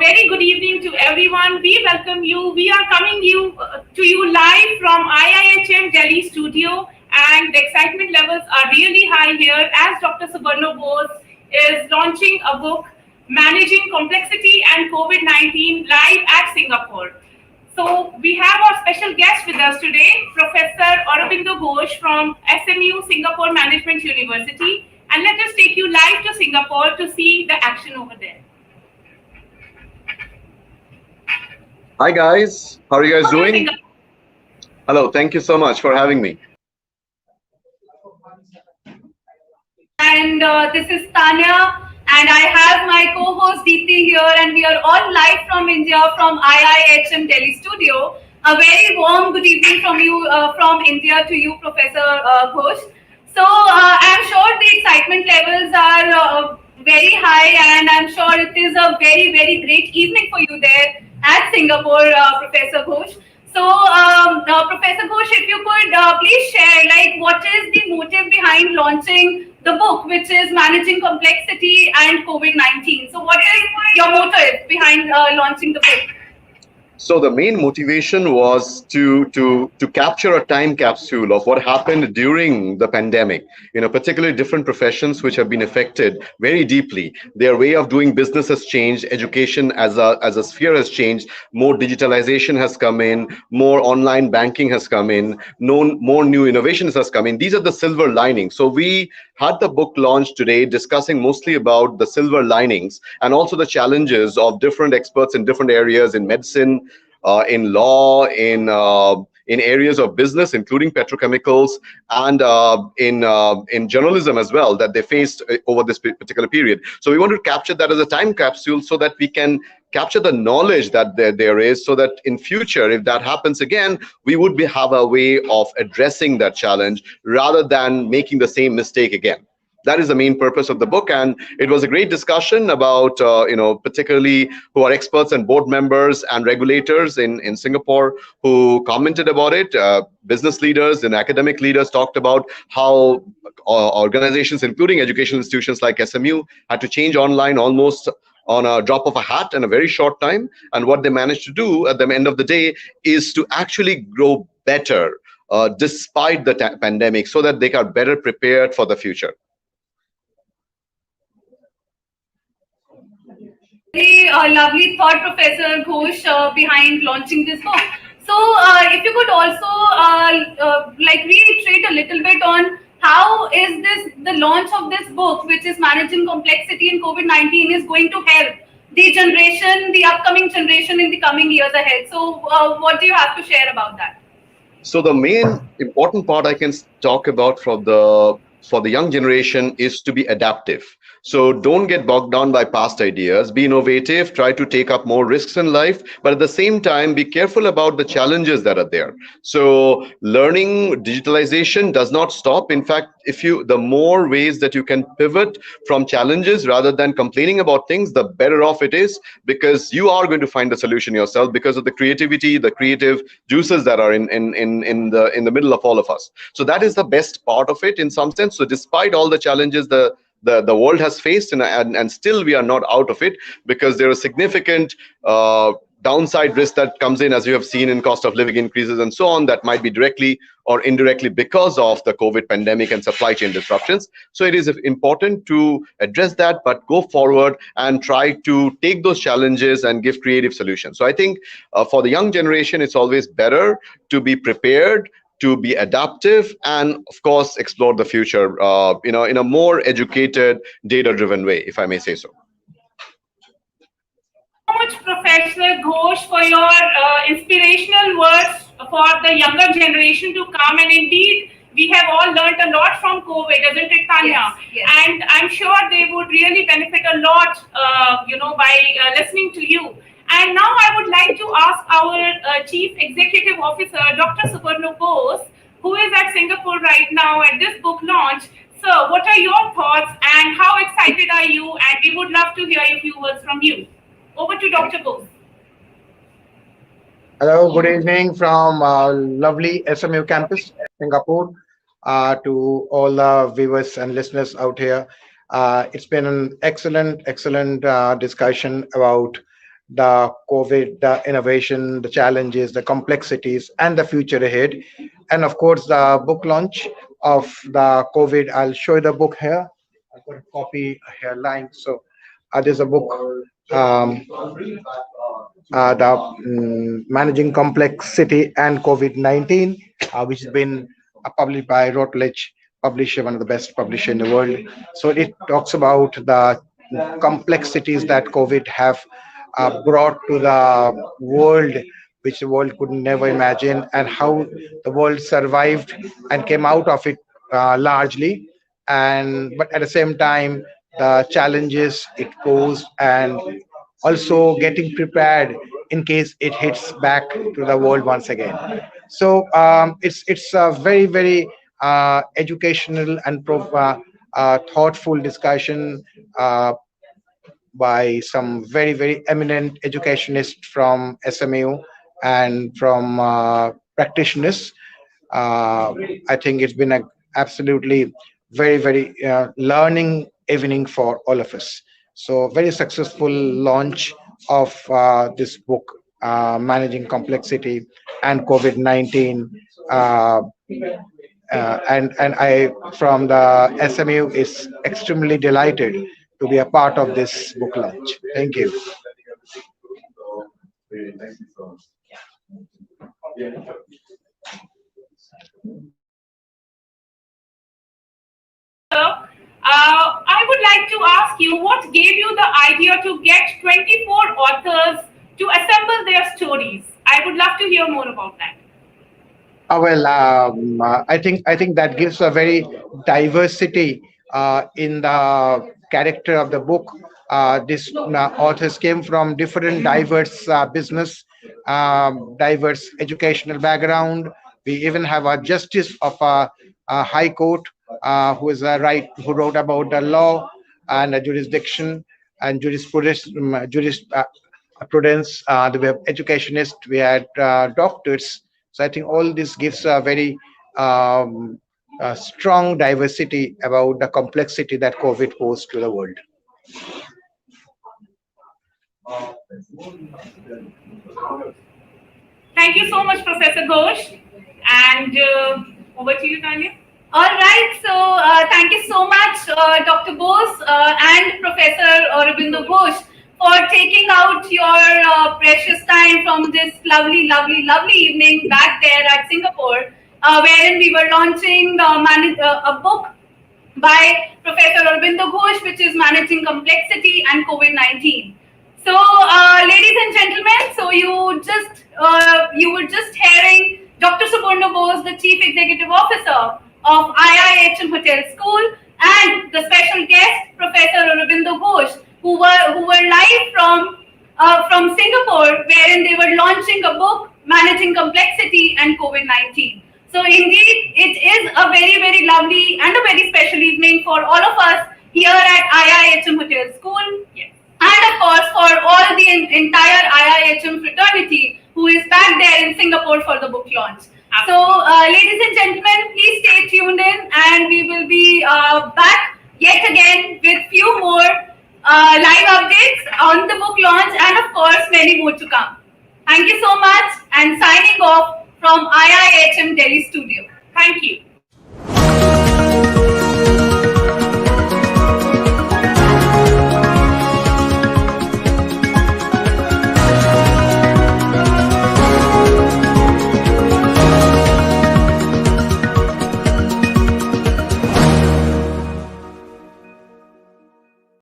very good evening to everyone. We welcome you. We are coming to you live from IIHM Delhi studio, and the excitement levels are really high here as Dr. Suborno Bose is launching a book, Managing Complexity and COVID-19, live at Singapore. So we have our special guest with us today, Professor Aurobindo Ghosh from SMU Singapore Management University, and let us take you live to Singapore to see the action over there. Hi guys, how are you guys doing? Hello, thank you so much for having me. And this is Tanya, and I have my co-host Deepthi here, and we are all live from India, from IIHM Delhi studio. A very warm good evening from you, from India to you, Professor Ghosh. So I'm sure the excitement levels are very high, and I'm sure it is a very, very great evening for you there at Singapore, Professor Ghosh. So, Professor Ghosh, if you could please share, like, what is the motive behind launching the book, which is Managing Complexity and COVID-19? So, what is your motive behind launching the book? So the main motivation was to capture a time capsule of what happened during the pandemic. Particularly different professions which have been affected very deeply. Their way of doing business has changed. Education as a sphere has changed. More digitalization has come in. More online banking has come in. More new innovations has come in. These are the silver linings. So we had the book launched today discussing mostly about the silver linings and also the challenges of different experts in different areas in medicine, in law, in areas of business, including petrochemicals, and in journalism as well, that they faced over this particular period. So we want to capture that as a time capsule so that we can capture the knowledge that there is, so that in future, if that happens again, we would have a way of addressing that challenge rather than making the same mistake again. That is the main purpose of the book, and it was a great discussion about, particularly who are experts and board members and regulators in Singapore who commented about it. Business leaders and academic leaders talked about how organizations, including educational institutions like SMU, had to change online almost on a drop of a hat in a very short time. And what they managed to do at the end of the day is to actually grow better despite the pandemic, so that they are better prepared for the future. Very lovely thought, Professor Ghosh, behind launching this book. So, if you could also reiterate a little bit on how is the launch of this book, which is Managing Complexity and COVID-19, is going to help the upcoming generation in the coming years ahead. So, what do you have to share about that? So the main important part I can talk about for the young generation is to be adaptive. So don't get bogged down by past ideas, be innovative, try to take up more risks in life, but at the same time, be careful about the challenges that are there. So learning digitalization does not stop. In fact, the more ways that you can pivot from challenges rather than complaining about things, the better off it is, because you are going to find a solution yourself because of the creativity, the creative juices that are in the middle of all of us. So that is the best part of it in some sense. So despite all the challenges the world has faced, and still we are not out of it, because there are significant downside risk that comes in, as you have seen, in cost of living increases and so on, that might be directly or indirectly because of the COVID pandemic and supply chain disruptions. So it is important to address that, but go forward and try to take those challenges and give creative solutions. So I think for the young generation, it's always better to be prepared, to be adaptive, and of course explore the future in a more educated, data-driven way, if I may say so. Much, Professor Ghosh, for your inspirational words for the younger generation to come. And indeed, we have all learned a lot from COVID, isn't it, Tanya? Yes. And I'm sure they would really benefit a lot, by listening to you. And now I would like to ask our Chief Executive Officer, Dr. Suborno Bose, who is at Singapore right now at this book launch. Sir, what are your thoughts and how excited are you? And we would love to hear a few words from you. Over to Dr. Bose. Hello, good evening from lovely SMU campus, Singapore, to all the viewers and listeners out here. It's been an excellent discussion about the COVID, the innovation, the challenges, the complexities, and the future ahead. And of course, the book launch of the COVID. I'll show you the book here. I've got a copy here lying. So there's a book, um, the Managing Complexity and COVID-19, which has been published by Routledge publisher, one of the best publisher in the world. So it talks about the complexities that COVID have brought to the world, which the world could never imagine, and how the world survived and came out of it largely. And but at the same time, the challenges it posed, and also getting prepared in case it hits back to the world once again. So it's a very educational and thoughtful discussion by some very eminent educationists from SMU and from practitioners. Uh, I think it's been a absolutely very learning evening for all of us. So very successful launch of this book, Managing Complexity and COVID-19. Uh, and I from the SMU is extremely delighted to be a part of this book launch. Thank you. I would like to ask you what gave you the idea to get 24 authors to assemble their stories? I would love to hear more about that. I think that gives a very diversity in the character of the book. This authors came from different diverse business, diverse educational background. We even have a justice of a high court who is a right who wrote about the law and jurisdiction and jurisprudence. Prudence, we have educationists, we had doctors. So I think all this gives a very strong diversity about the complexity that COVID posed to the world. Thank you so much, Professor Ghosh. And over to you, Tanya. All right, so thank you so much, Dr. Bose and Professor Aurobindo Ghosh, for taking out your precious time from this lovely evening back there at Singapore, wherein we were launching a book by Professor Aurobindo Ghosh, which is Managing Complexity and COVID-19. So, ladies and gentlemen, so you were just hearing Dr. Suborno Bose, the Chief Executive Officer of IIHM Hotel School, and the special guest, Professor Aurobindo Ghosh, who were live from Singapore, wherein they were launching a book, Managing Complexity and COVID-19. So indeed, it is a very lovely and a very special evening for all of us here at IIHM Hotel School. Yes. And of course, for all the entire IIHM fraternity who is back there in Singapore for the book launch. So, ladies and gentlemen, please stay tuned in, and we will be back yet again with few more live updates on the book launch, and of course, many more to come. Thank you so much, and signing off from IIHM Delhi studio. Thank you.